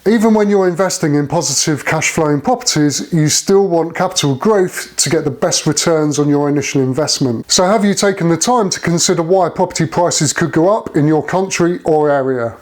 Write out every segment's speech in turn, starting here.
Even when you're investing in positive cash flowing properties, you still want capital growth to get the best returns on your initial investment. So have you taken the time to consider why property prices could go up in your country or area?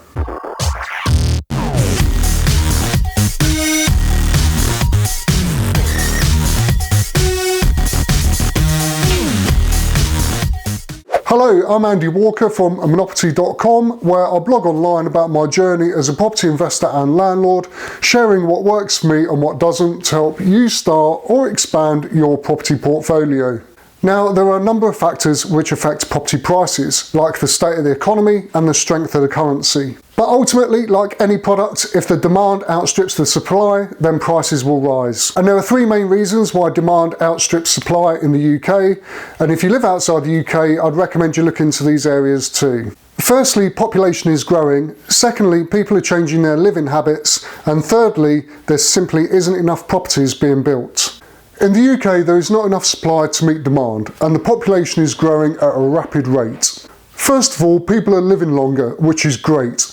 Hello, I'm Andy Walker from Monoperty.com, where I blog online about my journey as a property investor and landlord, sharing what works for me and what doesn't to help you start or expand your property portfolio. Now, there are a number of factors which affect property prices, like the state of the economy and the strength of the currency. But ultimately, like any product, if the demand outstrips the supply, then prices will rise. And there are three main reasons why demand outstrips supply in the UK. And if you live outside the UK, I'd recommend you look into these areas too. Firstly, population is growing. Secondly, people are changing their living habits. And thirdly, there simply isn't enough properties being built. In the UK, there is not enough supply to meet demand, and the population is growing at a rapid rate. First of all, people are living longer, which is great.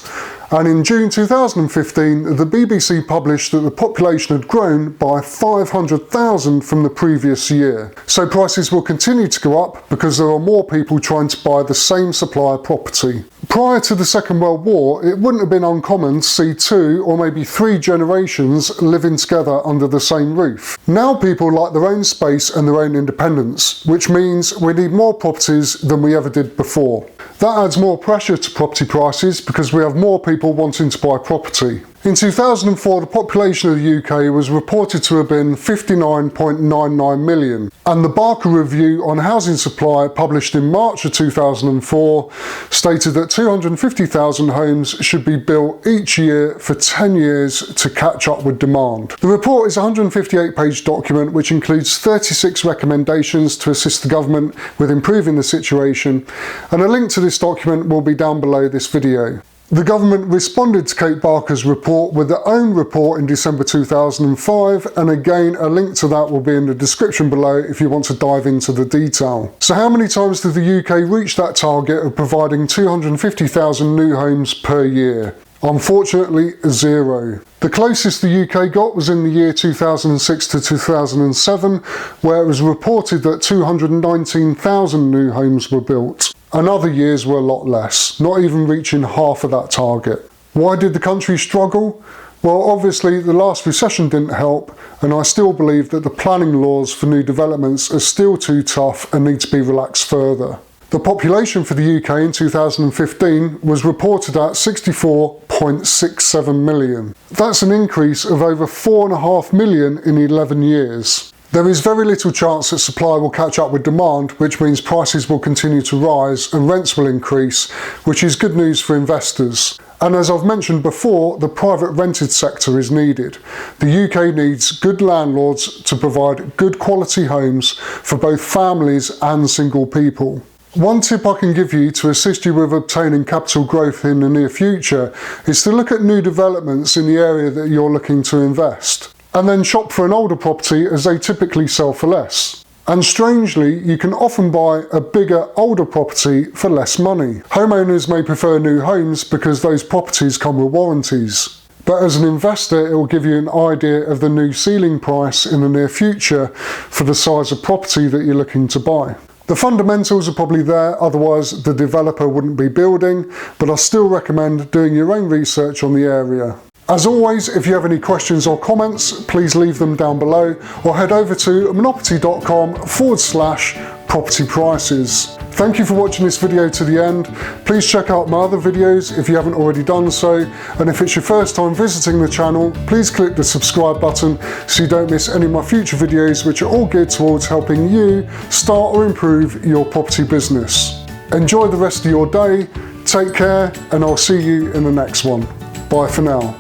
And in June 2015, the BBC published that the population had grown by 500,000 from the previous year. So prices will continue to go up because there are more people trying to buy the same supply of property. Prior to the Second World War, it wouldn't have been uncommon to see 2 or maybe 3 generations living together under the same roof. Now people like their own space and their own independence, which means we need more properties than we ever did before. That adds more pressure to property prices because we have more people wanting to buy property. In 2004, the population of the UK was reported to have been 59.99 million, and the Barker Review on Housing Supply, published in March of 2004, stated that 250,000 homes should be built each year for 10 years to catch up with demand. The report is a 158-page document which includes 36 recommendations to assist the government with improving the situation, and a link to this document will be down below this video. The government responded to Kate Barker's report with their own report in December 2005, and again a link to that will be in the description below if you want to dive into the detail. So how many times did the UK reach that target of providing 250,000 new homes per year? Unfortunately, 0. The closest the UK got was in the year 2006 to 2007, where it was reported that 219,000 new homes were built. And other years were a lot less, not even reaching half of that target. Why did the country struggle? Well, obviously the last recession didn't help, and I still believe that the planning laws for new developments are still too tough and need to be relaxed further. The population for the UK in 2015 was reported at 64.67 million. That's an increase of over 4.5 million in 11 years. There is very little chance that supply will catch up with demand, which means prices will continue to rise and rents will increase, which is good news for investors. And as I've mentioned before, the private rented sector is needed. The UK needs good landlords to provide good quality homes for both families and single people. One tip I can give you to assist you with obtaining capital growth in the near future is to look at new developments in the area that you're looking to invest, and then shop for an older property as they typically sell for less. And strangely, you can often buy a bigger, older property for less money. Homeowners may prefer new homes because those properties come with warranties. But as an investor, it will give you an idea of the new ceiling price in the near future for the size of property that you're looking to buy. The fundamentals are probably there, otherwise the developer wouldn't be building, but I still recommend doing your own research on the area. As always, if you have any questions or comments, please leave them down below or head over to monoperty.com/property prices. Thank you for watching this video to the end. Please check out my other videos if you haven't already done so, and if it's your first time visiting the channel, please click the subscribe button so you don't miss any of my future videos, which are all geared towards helping you start or improve your property business. Enjoy the rest of your day, take care, and I'll see you in the next one. Bye for now.